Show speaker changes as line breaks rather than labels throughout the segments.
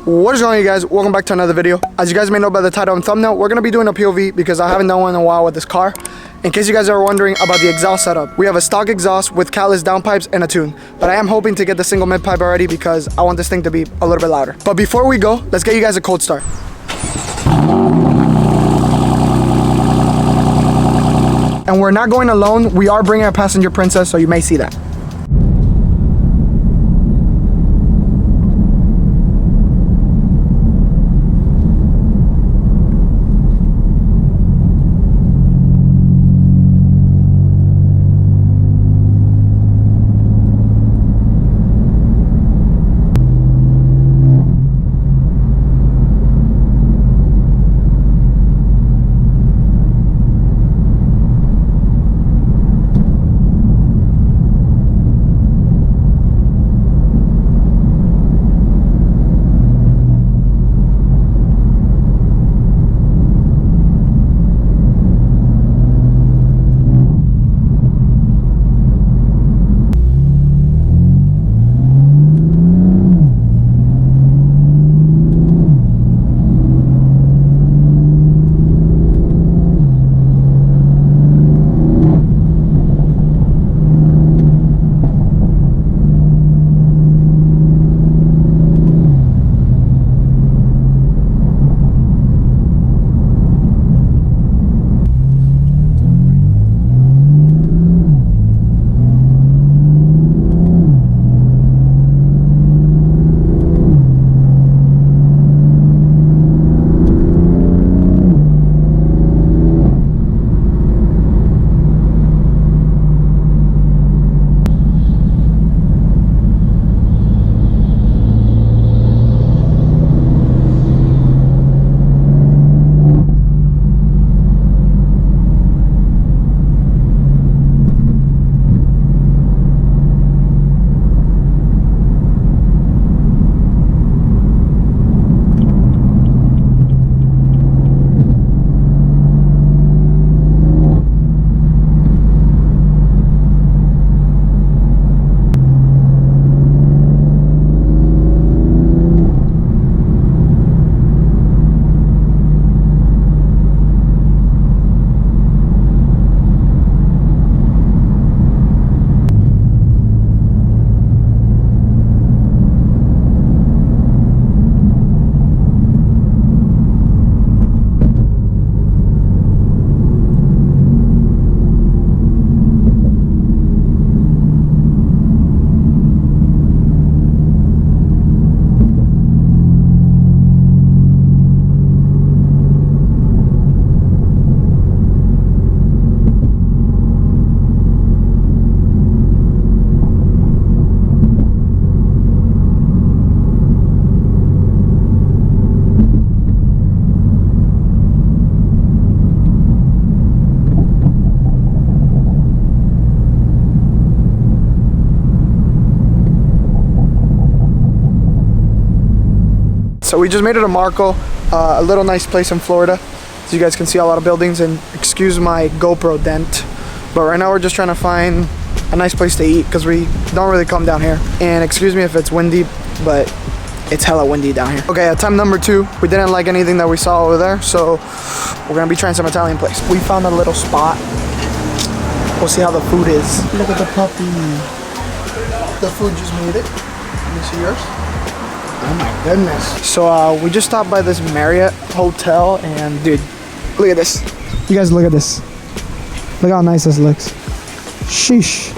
What is going on, you guys? Welcome back to another video. As you guys may know by the title and thumbnail, we're going to be doing a POV because I haven't done one in a while with this car. In case you guys are wondering about the exhaust setup, we have a stock exhaust with Catless downpipes and a tune. But I am hoping to get the single mid pipe already because I want this thing to be a little bit louder. But before we go, let's get you guys a cold start. And we're not going alone. We are bringing a passenger princess, so you may see that. So we just made it to Marco, a little nice place in Florida. As you guys can see, a lot of buildings, and excuse my GoPro dent. But right now we're just trying to find a nice place to eat because we don't really come down here. And excuse me if it's windy, but it's hella windy down here. Okay, at time number 2, we didn't like anything that we saw over there, so we're gonna be trying some Italian place. We found a little spot. We'll see how the food is. Look at the puppy. The food just made it. Let me see yours. Oh my goodness. So we just stopped by this Marriott hotel, and dude, look at this. You guys look at this. Look how nice this looks. Sheesh.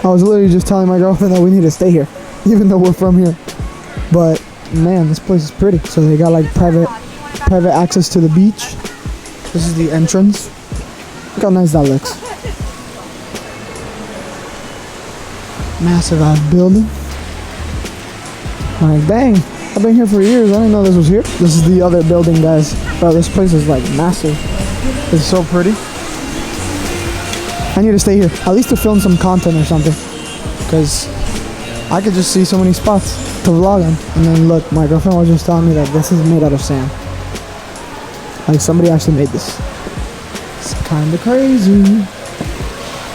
I was literally just telling my girlfriend that we need to stay here, even though we're from here. But man, this place is pretty. So they got like private access to the beach. This is the entrance. Look how nice that looks. Massive ass building. Like, dang, I've been here for years. I didn't know this was here. This is the other building, guys. Bro, this place is like massive. It's so pretty. I need to stay here, at least to film some content or something, because I could just see so many spots to vlog on. And then look, my girlfriend was just telling me that this is made out of sand. Like, somebody actually made this. It's kind of crazy.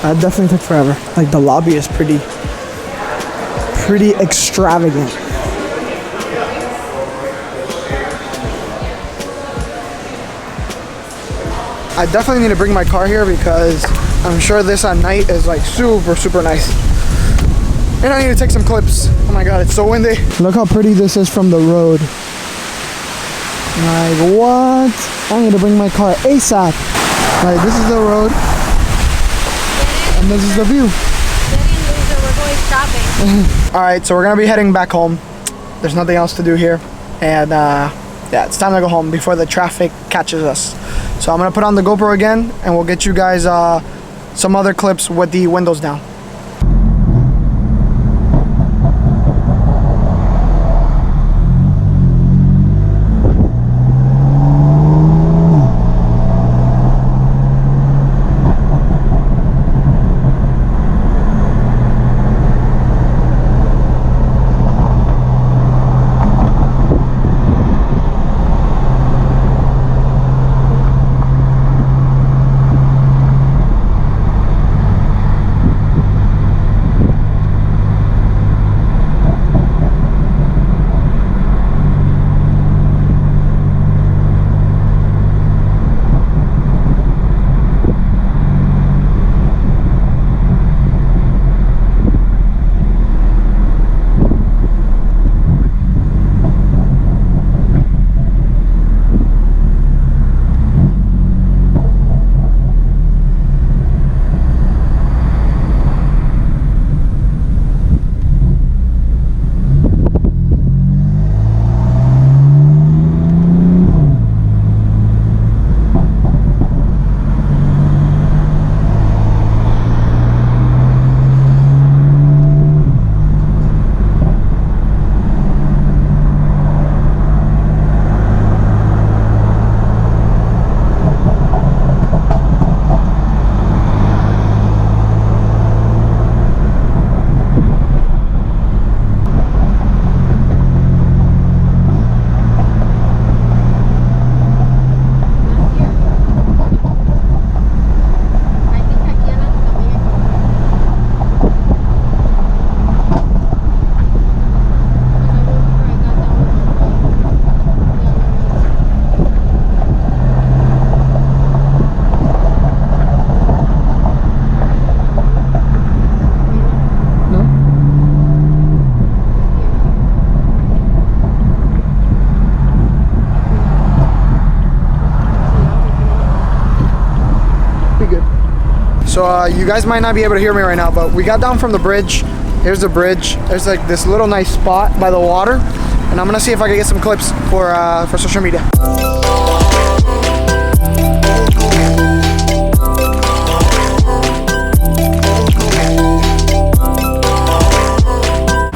That definitely took forever. Like, the lobby is pretty extravagant. I definitely need to bring my car here because I'm sure this at night is like super nice. And I need to take some clips. Oh my god, it's so windy. Look how pretty this is from the road. Like, what? I need to bring my car ASAP. Like, this is the road. And this is the view.
We're going shopping.
Alright, so we're gonna be heading back home. There's nothing else to do here. And yeah, it's time to go home before the traffic catches us. So I'm gonna put on the GoPro again and we'll get you guys some other clips with the windows down. So you guys might not be able to hear me right now, but we got down from the bridge. Here's the bridge. There's like this little nice spot by the water, and I'm gonna see if I can get some clips for social media.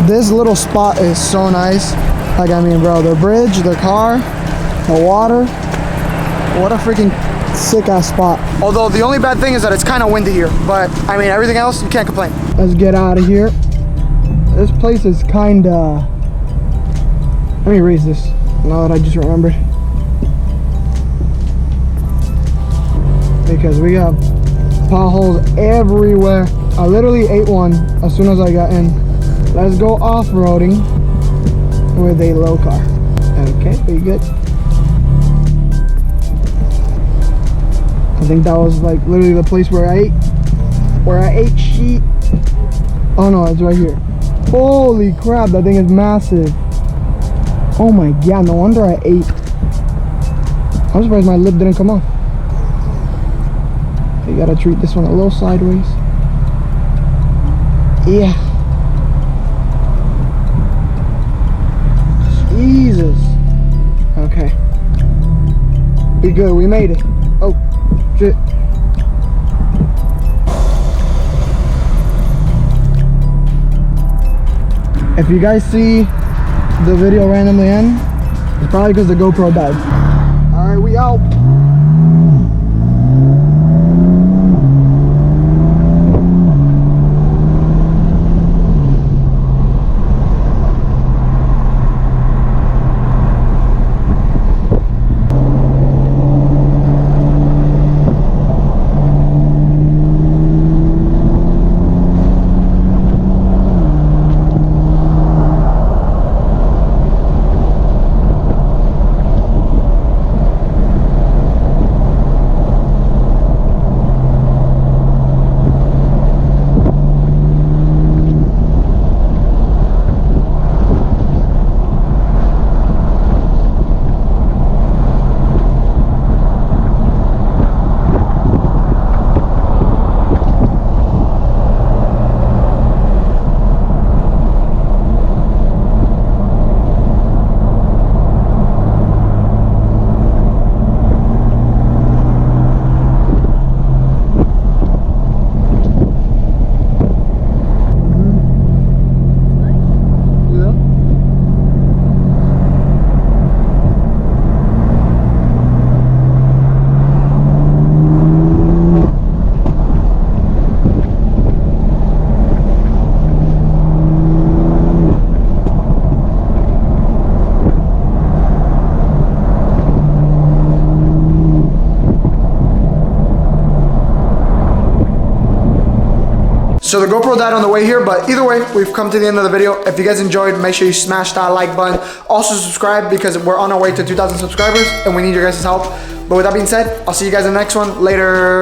This little spot is so nice. Like, I mean, bro, the bridge, the car, the water. What a freaking sick ass spot. Although the only bad thing is that it's kind of windy here, but I mean, everything else, you can't complain. Let's get out of here. This place is kind of, let me raise this now that I just remembered, because we have potholes everywhere. I literally ate one as soon as I got in. Let's go off-roading with a low car. Okay, pretty good. I think that was like literally the place where I ate sheet. Oh no, it's right here. Holy crap, that thing is massive. Oh my god, no wonder I ate. I'm surprised my lip didn't come off. You gotta treat this one a little sideways. Yeah. Jesus. Okay. We good, we made it. Oh. Shit. If you guys see the video randomly end, it's probably because the GoPro died. Alright, we out. So the GoPro died on the way here, but either way, we've come to the end of the video. If you guys enjoyed, make sure you smash that like button. Also subscribe because we're on our way to 2,000 subscribers and we need your guys' help. But with that being said, I'll see you guys in the next one. Later.